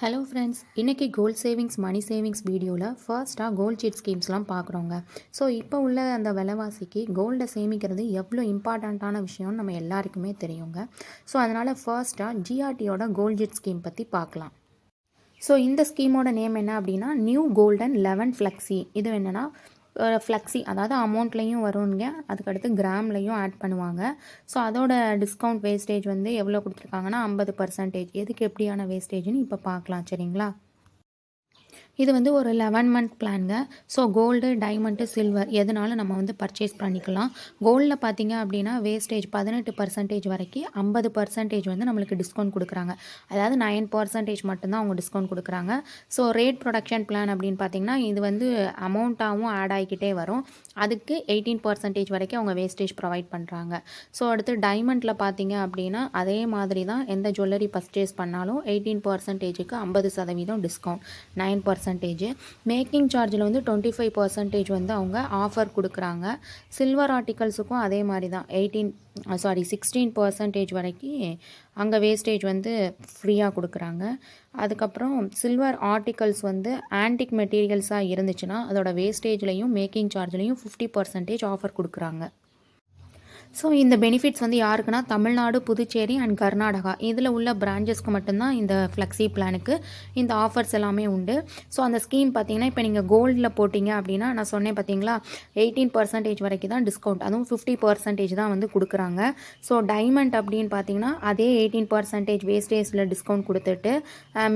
Hello friends, இன்றைக்கி gold savings மணி savings வீடியோவில் ஃபர்ஸ்ட்டாக gold seat ஸ்கீம்ஸ்லாம் பார்க்குறோங்க. So இப்போ உள்ள அந்த விலைவாசிக்கு கோல்டை சேமிக்கிறது எவ்வளோ இம்பார்ட்டண்ட்டான விஷயம்னு நம்ம எல்லாருக்குமே தெரியுங்க. ஸோ அதனால் ஃபர்ஸ்ட்டாக ஜிஆர்டியோட கோல்ட் சீட் ஸ்கீம் பற்றி பார்க்கலாம். ஸோ இந்த ஸ்கீமோட நேம் என்ன அப்படின்னா நியூ கோல்டன் 11 ஃப்ளெக்ஸி. இது என்னென்னா ஃப்ளெக்ஸி, அதாவது அமௌண்ட்லேயும் வருங்க, அதுக்கடுத்து கிராம்லேயும் ஆட் பண்ணுவாங்க. ஸோ அதோட டிஸ்கவுண்ட் வேஸ்டேஜ் வந்து எவ்வளோ கொடுத்துருக்காங்கன்னா 50%. எதுக்கு எப்படியான வேஸ்டேஜ்னு இப்போ பார்க்கலாம், சரிங்களா? இது வந்து ஒரு 11 மந்த் பிளான்ங்க. ஸோ கோல்டு, டைமண்டு, சில்வர் எதுனாலும் நம்ம வந்து பர்ச்சேஸ் பண்ணிக்கலாம். கோல்டில் பார்த்தீங்க அப்படின்னா வேஸ்டேஜ் 18% வரைக்கும் 50% வந்து நம்மளுக்கு டிஸ்கவுண்ட் கொடுக்குறாங்க. அதாவது 9% மட்டும்தான் அவங்க டிஸ்கவுண்ட் கொடுக்குறாங்க. ஸோ ரேட் ப்ரொடக்ஷன் பிளான் அப்படின்னு பார்த்தீங்கன்னா இது வந்து அமௌண்ட்டாகவும் ஆட் ஆகிக்கிட்டே வரும். அதுக்கு 18% வரைக்கும் அவங்க வேஸ்டேஜ் ப்ரொவைட் பண்ணுறாங்க. ஸோ அடுத்து டைமண்டில் பார்த்தீங்க அப்படின்னா அதே மாதிரி தான், எந்த ஜுவல்லரி பர்ச்சேஸ் பண்ணாலும் 18%க்கு 50% டிஸ்கவுண்ட், 9% மேக்கிங் சார்ஜில் வந்து 25% வந்து அவங்க ஆஃபர் கொடுக்குறாங்க. சில்வர் ஆர்டிகல்ஸுக்கும் அதே மாதிரி தான் 16% வரைக்கும் அங்கே வேஸ்டேஜ் வந்து ஃப்ரீயாக கொடுக்குறாங்க. அதுக்கப்புறம் சில்வர் ஆர்டிகல்ஸ் வந்து ஆன்டிக் மெட்டீரியல்ஸாக இருந்துச்சுன்னா அதோட வேஸ்டேஜ்லேயும் மேக்கிங் சார்ஜ்லேயும் 50% ஆஃபர் கொடுக்குறாங்க. ஸோ இந்த பெனிஃபிட்ஸ் வந்து யாருக்குன்னா தமிழ்நாடு, புதுச்சேரி அண்ட் கர்நாடகா இதில் உள்ள பிரான்ச்சஸ்க்கு மட்டும்தான் இந்த ஃப்ளெக்ஸி பிளானுக்கு இந்த ஆஃபர்ஸ் எல்லாமே உண்டு. ஸோ அந்த ஸ்கீம் பார்த்தீங்கன்னா இப்போ நீங்கள் கோல்டில் போட்டிங்க அப்படின்னா நான் சொன்னேன் பார்த்தீங்களா 18% வரைக்கும் தான் டிஸ்கவுண்ட், அதுவும் 50% தான் வந்து கொடுக்குறாங்க. ஸோ டைமண்ட் அப்படின்னு பார்த்தீங்கன்னா அதே 18% வேஸ்டேஜில் டிஸ்கவுண்ட் கொடுத்துட்டு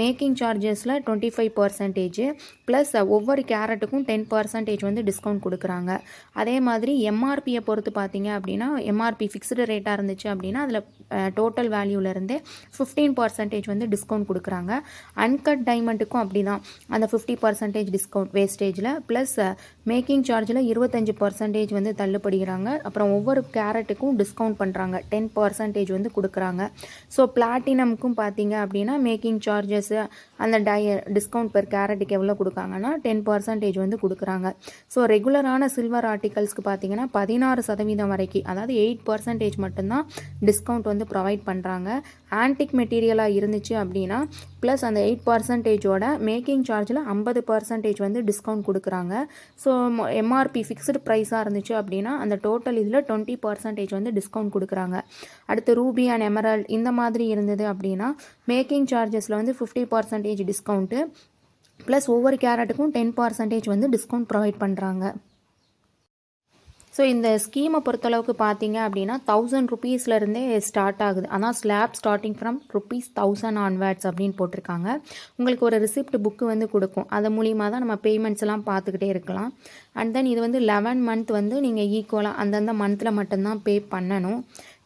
மேக்கிங் சார்ஜஸில் 25% ப்ளஸ் ஒவ்வொரு கேரட்டுக்கும் 10% வந்து டிஸ்கவுண்ட் கொடுக்குறாங்க. அதே மாதிரி எம்ஆர்பியை பொறுத்து பார்த்தீங்க அப்படின்னா எம்ஆர்பி ஃபிக்ஸ்டு ரேட்டாக இருந்துச்சு அப்படின்னா அதில் டோட்டல் வேல்யூலேருந்தே 15% வந்து டிஸ்கவுண்ட் கொடுக்குறாங்க. அன்கட் டைமண்டுக்கும் அப்படி தான், அந்த 50% டிஸ்கவுண்ட் வேஸ்டேஜில் ப்ளஸ் மேக்கிங் சார்ஜில் 25% வந்து தள்ளுபடுகிறாங்க. அப்புறம் ஒவ்வொரு கேரட்டுக்கும் டிஸ்கவுண்ட் பண்ணுறாங்க, 10% வந்து கொடுக்குறாங்க. ஸோ பிளாட்டினமுக்கும் பார்த்தீங்க அப்படின்னா மேக்கிங் சார்ஜஸ் அந்த டிஸ்கவுண்ட் பெர் கேரட்டுக்கு எவ்வளோ கொடுக்காங்கன்னா 10% வந்து கொடுக்குறாங்க. ஸோ ரெகுலரான சில்வர் ஆர்டிகல்ஸ்க்கு பார்த்தீங்கன்னா 16% வரைக்கும், அதாவது 8% மட்டும்தான் டிஸ்கவுண்ட் வந்து ப்ரொவைட் பண்ணுறாங்க. ஆன்டிக் மெட்டீரியலாக இருந்துச்சு அப்படின்னா ப்ளஸ் அந்த 8%ஓட மேக்கிங் சார்ஜில் 50% வந்து டிஸ்கவுண்ட் கொடுக்குறாங்க. ஸோ எம்ஆர்பி ஃபிக்ஸ்டு ப்ரைஸாக இருந்துச்சு அப்படின்னா அந்த டோட்டல் இதில் 20% வந்து டிஸ்கவுண்ட் கொடுக்குறாங்க. அடுத்து ரூபி அண்ட் எமரல்ட் இந்த மாதிரி இருந்தது அப்படின்னா மேக்கிங் சார்ஜஸில் வந்து 50% டிஸ்கவுண்ட்டு ப்ளஸ் ஒவ்வொரு கேரட்டுக்கும் 10% வந்து டிஸ்கவுண்ட் ப்ரொவைட் பண்ணுறாங்க. ஸோ இந்த ஸ்கீமை பொறுத்தளவுக்கு பார்த்தீங்க அப்படின்னா 1000 ருபீஸ்லேருந்தே ஸ்டார்ட் ஆகுது. ஆனால் ஸ்லாப் ஸ்டார்டிங் ஃப்ரம் ₹1000 ஆன்வர்ட்ஸ் அப்படின்னு போட்டிருக்காங்க. உங்களுக்கு ஒரு ரிசிப்ட் புக்கு வந்து கொடுக்கும், அது மூலிமா தான் நம்ம பேமெண்ட்ஸ் எல்லாம் பார்த்துக்கிட்டே இருக்கலாம். அண்ட் தென் இது வந்து 11 மந்த் வந்து நீங்கள் ஈக்குவலாக அந்தந்த மந்தில் மட்டும்தான் பே பண்ணணும்.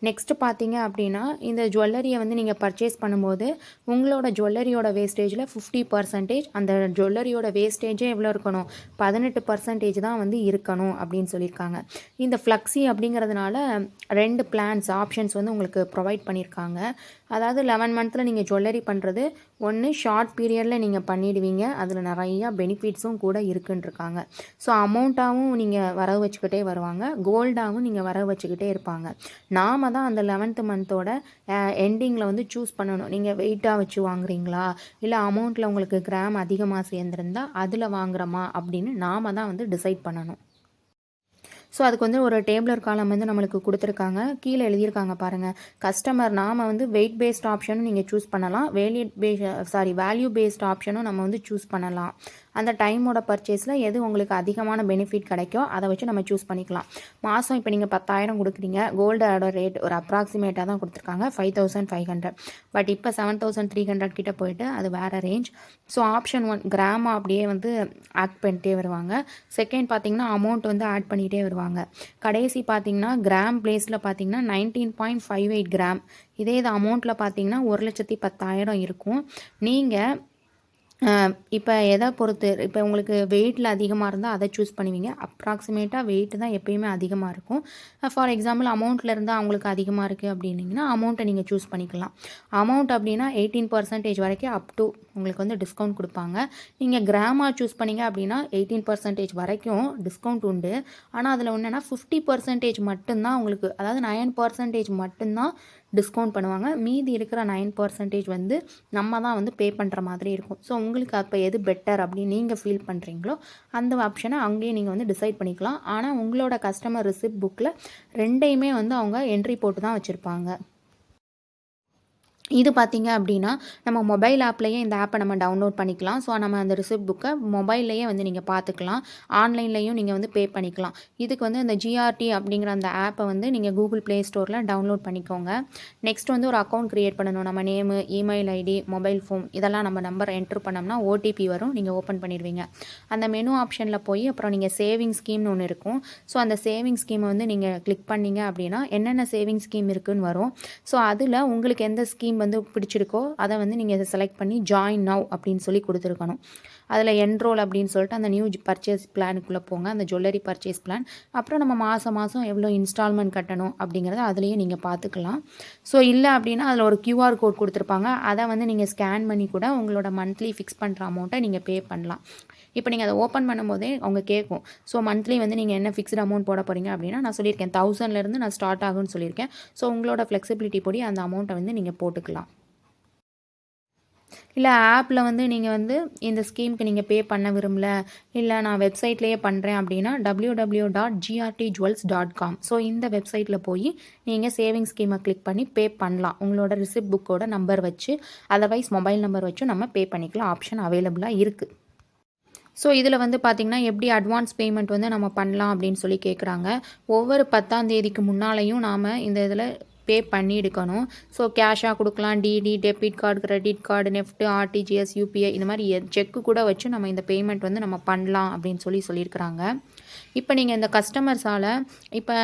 நெக்ஸ்ட்டு பார்த்தீங்க அப்படின்னா இந்த ஜுவல்லரியை வந்து நீங்கள் பர்ச்சேஸ் பண்ணும்போது உங்களோட ஜுவல்லரியோட வேஸ்டேஜில் 50%, அந்த ஜுவல்லரியோட வேஸ்டேஜே எவ்வளோ இருக்கணும், 18% தான் வந்து இருக்கணும் அப்படின்னு சொல்லியிருக்காங்க. இந்த ஃப்ளெக்ஸி அப்படிங்கிறதுனால 2 பிளான்ஸ் ஆப்ஷன்ஸ் வந்து உங்களுக்கு ப்ரொவைட் பண்ணியிருக்காங்க. அதாவது 11 மந்தில் நீங்கள் ஜுவல்லரி பண்ணுறது ஒன்று ஷார்ட் பீரியடில் நீங்கள் பண்ணிடுவீங்க, அதில் நிறையா பெனிஃபிட்ஸும் கூட இருக்குன்ட்ருக்காங்க. ஸோ அமௌண்ட்டாகவும் நீங்கள் வரவு வச்சுக்கிட்டே வருவாங்க, கோல்டாகவும் நீங்கள் வரவு வச்சுக்கிட்டே இருப்பாங்க. நாம் தான் அந்த 11th மந்தோட எண்டிங்கில் வந்து சூஸ் பண்ணணும், நீங்கள் வெயிட்டாக வச்சு வாங்குறீங்களா இல்லை அமௌண்ட்டில் உங்களுக்கு கிராம் அதிகமாக சேர்ந்துருந்தா அதில் வாங்குறோமா அப்படின்னு நாம் தான் வந்து டிசைட் பண்ணணும். ஸோ அதுக்கு வந்து ஒரு டேபிளர் காலம் வந்து நம்மளுக்கு கொடுத்துருக்காங்க, கீழே எழுதியிருக்காங்க பாருங்கள். கஸ்டமர் நாம் வந்து வெயிட் பேஸ்ட் ஆப்ஷனும் நீங்கள் சூஸ் பண்ணலாம், வேல்யூ பேஸ்ட் ஆப்ஷனும் நம்ம வந்து சூஸ் பண்ணலாம். அந்த டைமோட பர்ச்சேஸில் எது உங்களுக்கு அதிகமான பெனிஃபிட் கிடைக்கோ அதை வச்சு நம்ம சூஸ் பண்ணிக்கலாம். மாதம் இப்போ நீங்கள் 10,000 கொடுக்குறீங்க, கோல்டோட ரேட் ஒரு அப்ராக்சிமேட்டாக தான் கொடுத்துருக்காங்க 5500, பட் இப்போ 7300 கிட்ட போயிட்டு அது வேறு ரேஞ்ச். ஸோ ஆப்ஷன் 1 கிராம் அப்படியே வந்து ஆட் பண்ணிட்டே வருவாங்க. செகண்ட் பார்த்தீங்கன்னா அமௌண்ட் வந்து ஆட் பண்ணிகிட்டே வருவாங்க. கடைசி பார்த்தீங்கன்னா கிராம் பிளேஸில் பார்த்தீங்கன்னா 19.58 கிராம், இதே இது அமௌண்ட்டில் பார்த்தீங்கன்னா 1,10,000 இருக்கும். நீங்கள் இப்போ எதை பொறுத்து, இப்போ உங்களுக்கு வெயிட்டில் அதிகமாக இருந்தால் அதை சூஸ் பண்ணுவீங்க. அப்ராக்சிமேட்டாக வெயிட்டு தான் எப்பயுமே அதிகமாக இருக்கும். ஃபார் எக்ஸாம்பிள் அமௌண்ட்டில் இருந்தால் அவங்களுக்கு அதிகமாக இருக்குது அப்படின்னிங்கன்னா அமௌண்ட்டை நீங்கள் சூஸ் பண்ணிக்கலாம். அமௌண்ட் அப்படின்னா 18% வரைக்கும் அப் டு உங்களுக்கு வந்து டிஸ்கவுண்ட் கொடுப்பாங்க. நீங்கள் கிராமாக சூஸ் பண்ணிங்க அப்படின்னா 18% வரைக்கும் டிஸ்கவுண்ட் உண்டு. ஆனால் அதில் என்னென்னா 50% மட்டும்தான் உங்களுக்கு, அதாவது 9% மட்டும்தான் டிஸ்கவுண்ட் பண்ணுவாங்க. மீதி இருக்கிற 9% வந்து நம்ம தான் வந்து பே பண்ணுற மாதிரி இருக்கும். ஸோ உங்களுக்கு அப்போ எது பெட்டர் அப்படின்னு நீங்கள் ஃபீல் பண்ணுறீங்களோ அந்த ஆப்ஷனை அங்கேயே நீங்கள் வந்து டிசைட் பண்ணிக்கலாம். ஆனால் உங்களோட கஸ்டமர் ரிசிப்ட் புக்கில் ரெண்டையுமே வந்து அவங்க என்ட்ரி போட்டு தான் வச்சுருப்பாங்க. இது பார்த்திங்க அப்படின்னா நம்ம மொபைல் ஆப்லேயே இந்த ஆப்பை நம்ம டவுன்லோட் பண்ணிக்கலாம். ஸோ நம்ம அந்த ரிசிப்ட் புக்கை மொபைல்லையே வந்து நீங்கள் பார்த்துக்கலாம். ஆன்லைன்லேயும் நீங்கள் வந்து பே பண்ணிக்கலாம். இதுக்கு வந்து அந்த ஜிஆர்டி அப்படிங்கிற அந்த ஆப்பை வந்து நீங்கள் கூகுள் ப்ளே ஸ்டோரில் டவுன்லோட் பண்ணிக்கோங்க. நெக்ஸ்ட் வந்து ஒரு அக்கௌண்ட் க்ரியேட் பண்ணணும். நம்ம name, email ID, mobile phone இதெல்லாம் நம்ம நம்பர் என்ட்ரு பண்ணோம்னா ஓடிபி வரும். நீங்கள் ஓப்பன் பண்ணிடுவீங்க. அந்த மெனு ஆப்ஷனில் போய் அப்புறம் நீங்கள் சேவிங் ஸ்கீம்னு ஒன்று இருக்கும். ஸோ அந்த சேவிங் ஸ்கீமை வந்து நீங்கள் கிளிக் பண்ணிங்க அப்படின்னா என்னென்ன சேவிங் ஸ்கீம் இருக்குதுன்னு வரும். ஸோ அதில் உங்களுக்கு எந்த ஸ்கீம் வந்து பிடிச்சிருக்கோ அதை வந்து நீங்கள் செலக்ட் பண்ணி ஜாயின் நவ் அப்படின்னு சொல்லி கொடுத்துருக்கணும். அதில் என்ரோல் அப்படின்னு சொல்லிட்டு அந்த நியூ பர்ச்சேஸ் பிளானுக்குள்ளே போங்க, அந்த ஜுவல்லரி பர்ச்சேஸ் பிளான். அப்புறம் நம்ம மாதம் எவ்வளோ இன்ஸ்டால்மெண்ட் கட்டணும் அப்படிங்கிறத அதுலேயே நீங்கள் பார்த்துக்கலாம். ஸோ இல்லை அப்படின்னா அதில் ஒரு QR கோட் கொடுத்துருப்பாங்க. அதை வந்து நீங்கள் ஸ்கேன் பண்ணி கூட உங்களோட மந்த்லி ஃபிக்ஸ் பண்ணுற அமௌண்ட்டை நீங்கள் பே பண்ணலாம். இப்போ நீங்கள் அதை ஓப்பன் பண்ணும்போதே அவங்க கேட்கும். ஸோ மந்த்லி வந்து நீங்கள் என்ன ஃபிக்ஸ்டு அமௌண்ட் போட போகிறீங்க அப்படின்னா நான் சொல்லியிருக்கேன் 1000லேருந்து நான் ஸ்டார்ட் ஆகும்னு சொல்லியிருக்கேன். ஸோ உங்களோட ஃப்ளெக்சிபிலிட்டி படி அந்த அமௌண்ட்டை வந்து நீங்கள் போட்டுக்கலாம். இல்லை ஆப்பில் வந்து நீங்கள் வந்து இந்த ஸ்கீமுக்கு நீங்கள் பே பண்ண விரும்பல, இல்லை நான் வெப்சைட்லேயே பண்ணுறேன் அப்படின்னா www.grtjewels.com. ஸோ இந்த வெப்சைட்டில் போய் நீங்கள் சேவிங் ஸ்கீமை கிளிக் பண்ணி பே பண்ணலாம். உங்களோட ரிசிப்ட் புக்கோட நம்பர் வச்சு, அதர்வைஸ் மொபைல் நம்பர் வச்சு நம்ம பே பண்ணிக்கலாம். ஆப்ஷன் அவைலபிளாக இருக்குது. ஸோ இதில் வந்து பார்த்திங்கன்னா எப்படி அட்வான்ஸ் பேமெண்ட் வந்து நம்ம பண்ணலாம் அப்படின்னு சொல்லி கேட்குறாங்க. ஒவ்வொரு 10ஆம் தேதிக்கு முன்னாலேயும் நாம் இந்த இதில் பே பண்ணி எடுக்கணும். ஸோ கேஷாக கொடுக்கலாம், DD, debit card, credit card, NEFT, RTGS, UPI இந்த மாதிரி செக்கு கூட வச்சு நம்ம இந்த பேமெண்ட் வந்து நம்ம பண்ணலாம் அப்படின்னு சொல்லியிருக்கிறாங்க. இப்போ நீங்கள் இந்த கஸ்டமர்ஸால் இப்போ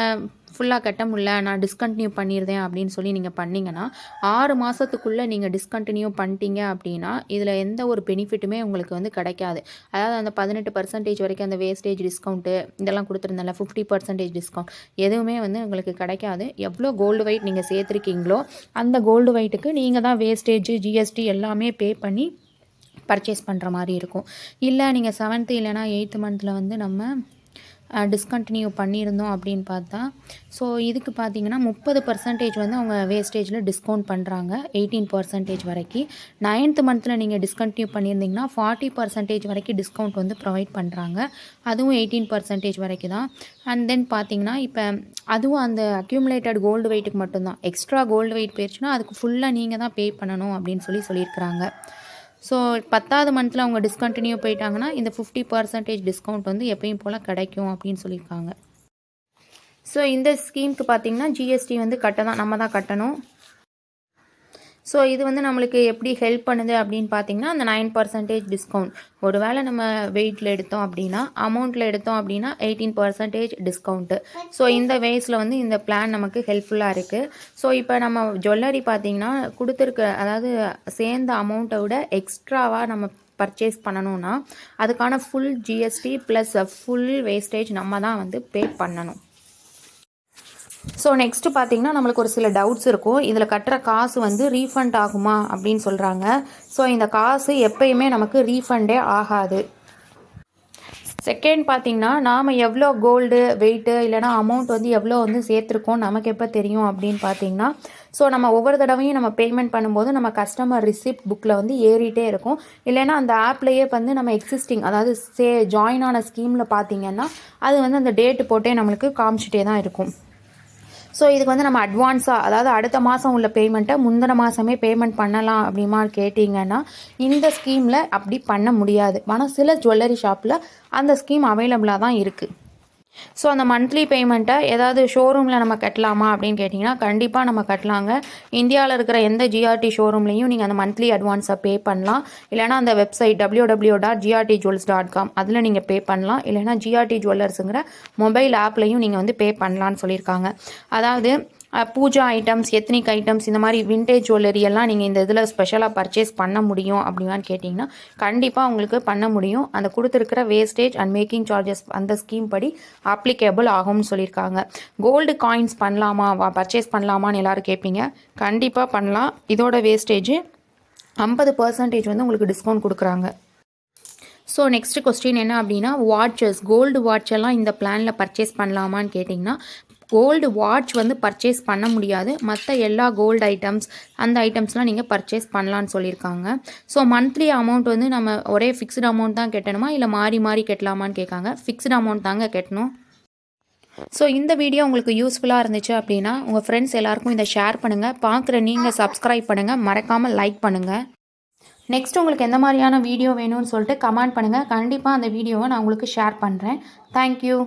ஃபுல்லாக கட்ட முடியல, நான் டிஸ்கண்டினியூ பண்ணியிருந்தேன் அப்படின்னு சொல்லி நீங்கள் பண்ணிங்கன்னா 6 மாதத்துக்குள்ளே நீங்கள் டிஸ்கண்டினியூ பண்ணிட்டீங்க அப்படின்னா இதில் எந்த ஒரு பெனிஃபிட்டுமே உங்களுக்கு வந்து கிடைக்காது. அதாவது அந்த 18% வரைக்கும் அந்த வேஸ்டேஜ் டிஸ்கவுண்ட்டு இதெல்லாம் கொடுத்துருந்தால 50% டிஸ்கவுண்ட் எதுவுமே வந்து உங்களுக்கு கிடைக்காது. எவ்வளோ கோல்டு வெயிட் நீங்கள் சேர்த்துருக்கீங்களோ அந்த கோல்டு வெயிட்டுக்கு நீங்கள் தான் வேஸ்டேஜ், ஜிஎஸ்டி எல்லாமே பே பண்ணி பர்ச்சேஸ் பண்ணுற மாதிரி இருக்கும். இல்லை நீங்கள் 7th இல்லைனா 8th மந்தில் வந்து நம்ம டிஸ்கண்டினியூ பண்ணியிருந்தோம் அப்படின்னு பார்த்தா, ஸோ இதுக்கு பார்த்தீங்கன்னா 30% வந்து அவங்க வேஸ்டேஜில் டிஸ்கவுண்ட் பண்ணுறாங்க, 18% வரைக்கும். 9th மந்தில் நீங்கள் டிஸ்கண்டினியூ பண்ணியிருந்தீங்கன்னா 40% வரைக்கும் டிஸ்கவுண்ட் வந்து ப்ரொவைட் பண்ணுறாங்க. அதுவும் 18% வரைக்கும் தான். அண்ட் தென் பார்த்தீங்கன்னா இப்போ அதுவும் அந்த அக்யூமுலேட்டட் கோல்டு வெயிட்டுக்கு மட்டும்தான். எக்ஸ்ட்ரா கோல்டு வெயிட் போயிடுச்சுன்னா அதுக்கு ஃபுல்லாக நீங்கள் தான் பே பண்ணணும் அப்படின்னு சொல்லியிருக்கிறாங்க. ஸோ 10th மந்தில் அவங்க டிஸ்கண்டினியூ போயிட்டாங்கன்னா இந்த 50% டிஸ்கவுண்ட் வந்து எப்பயும் போல் கிடைக்கும் அப்படின்னு சொல்லியிருக்காங்க. ஸோ இந்த ஸ்கீமுக்கு பார்த்திங்கன்னா ஜிஎஸ்டி வந்து நம்ம தான் கட்டணும். ஸோ இது வந்து நம்மளுக்கு எப்படி ஹெல்ப் பண்ணுது அப்படின்னு பார்த்தீங்கன்னா அந்த 9% டிஸ்கவுண்ட். ஒரு வேளை நம்ம வெயிட்டில் எடுத்தோம் அப்படின்னா, அமௌண்ட்டில் எடுத்தோம் அப்படின்னா 18% டிஸ்கவுண்ட்டு. ஸோ இந்த வேஸில் வந்து இந்த பிளான் நமக்கு ஹெல்ப்ஃபுல்லாக இருக்குது. ஸோ இப்போ நம்ம ஜுவல்லரி பார்த்திங்கன்னா கொடுத்துருக்க, அதாவது சேர்ந்த அமௌண்ட்டை விட எக்ஸ்ட்ராவாக நம்ம பர்ச்சேஸ் பண்ணணுன்னா அதுக்கான full GST plus full wastage நம்ம தான் வந்து பே பண்ணணும். ஸோ நெக்ஸ்ட்டு பார்த்திங்கன்னா நம்மளுக்கு ஒரு சில டவுட்ஸ் இருக்கும். இதில் கட்டுற காசு வந்து ரீஃபண்ட் ஆகுமா அப்படின்னு சொல்கிறாங்க. ஸோ இந்த காசு எப்பயுமே நமக்கு ரீஃபண்டே ஆகாது. செகண்ட் பார்த்திங்கன்னா நாம் எவ்வளோ கோல்டு வெயிட்டு இல்லைனா அமௌண்ட் வந்து எவ்வளோ வந்து சேர்த்துருக்கோம் நமக்கு எப்போ தெரியும் அப்படின்னு பார்த்திங்கன்னா, ஸோ நம்ம ஒவ்வொரு தடவையும் நம்ம பேமெண்ட் பண்ணும்போது நம்ம கஸ்டமர் ரிசிப்ட் புக்கில் வந்து ஏறிட்டே இருக்கும். இல்லைனா அந்த ஆப்லேயே வந்து நம்ம எக்ஸிஸ்டிங், அதாவது ஜாயின் ஆன ஸ்கீமில் பார்த்திங்கன்னா அது வந்து அந்த டேட்டு போட்டே நம்மளுக்கு காமிச்சிட்டே தான் இருக்கும். ஸோ இதுக்கு வந்து நம்ம அட்வான்ஸாக, அதாவது அடுத்த மாதம் உள்ள பேமெண்ட்டை முந்தின மாதமே பேமெண்ட் பண்ணலாம் அப்படிமா கேட்டிங்கன்னா இந்த ஸ்கீமில் அப்படி பண்ண முடியாது. ஆனால் சில ஜுவல்லரி ஷாப்பில் அந்த ஸ்கீம் அவைலபிளாக தான் இருக்குது. ஸோ அந்த மந்த்லி பேமெண்ட்டை ஏதாவது ஷோரூமில் நம்ம கட்டலாமா அப்படின்னு கேட்டிங்கன்னா கண்டிப்பாக நம்ம கட்டலாங்க. இந்தியாவில் இருக்கிற எந்த ஜிஆர்டி ஷோரூம்லேயும் நீங்கள் அந்த மந்த்லி அட்வான்ஸை பே பண்ணலாம். இல்லைனா அந்த வெப்சைட் www.grtjewels.com அதில் நீங்கள் பே பண்ணலாம். இல்லைனா ஜிஆர்டி ஜுவல்லர்ஸுங்கிற மொபைல் ஆப்லையும் நீங்கள் வந்து பே பண்ணலான்னு சொல்லியிருக்காங்க. அதாவது பூஜா ஐட்டம்ஸ், எத்னிக் ஐட்டம்ஸ், இந்த மாதிரி விண்டேஜ் ஜுவல்லரி எல்லாம் நீங்கள் இந்த இதில் ஸ்பெஷலாக பர்ச்சேஸ் பண்ண முடியும் அப்படின்னான்னு கேட்டிங்கன்னா கண்டிப்பாக உங்களுக்கு பண்ண முடியும். அந்த கொடுத்துருக்கிற வேஸ்டேஜ் அண்ட் மேக்கிங் சார்ஜஸ் அந்த ஸ்கீம் படி அப்ளிகேபிள் ஆகும்னு சொல்லியிருக்காங்க. கோல்டு காயின்ஸ் பண்ணலாமா, பர்ச்சேஸ் பண்ணலாமான்னு எல்லோரும் கேட்பீங்க. கண்டிப்பாக பண்ணலாம். இதோட வேஸ்டேஜ் 50% வந்து உங்களுக்கு டிஸ்கவுண்ட் கொடுக்குறாங்க. ஸோ நெக்ஸ்ட் கொஸ்டின் என்ன அப்படின்னா, வாட்சஸ், கோல்டு வாட்ச் எல்லாம் இந்த பிளானில் பர்ச்சேஸ் பண்ணலாமான்னு கேட்டிங்கன்னா, கோல்டு வாட்ச் வந்து பர்ச்சேஸ் பண்ண முடியாது. மற்ற எல்லா கோல்டு ஐட்டம்ஸ் அந்த ஐட்டம்ஸ்லாம் நீங்கள் பர்ச்சேஸ் பண்ணலான்னு சொல்லியிருக்காங்க. ஸோ மந்த்லி அமௌண்ட் வந்து நம்ம ஒரே ஃபிக்ஸ்டு அமௌண்ட் தான் கட்டணுமா, இல்லை மாறி மாறி கட்டலாமான்னு கேட்காங்க. ஃபிக்ஸ்டு அமௌண்ட் தாங்க கட்டணும். ஸோ இந்த வீடியோ உங்களுக்கு யூஸ்ஃபுல்லாக இருந்துச்சு அப்படின்னா உங்கள் ஃப்ரெண்ட்ஸ் எல்லாருக்கும் இதை ஷேர் பண்ணுங்கள். பார்க்குற நீங்கள் சப்ஸ்கிரைப் பண்ணுங்கள், மறக்காமல் லைக் பண்ணுங்கள். நெக்ஸ்ட் உங்களுக்கு எந்த மாதிரியான வீடியோ வேணும்னு சொல்லிட்டு கமெண்ட் பண்ணுங்கள். கண்டிப்பாக அந்த வீடியோவை நான் உங்களுக்கு ஷேர் பண்ணுறேன். தேங்க்யூ.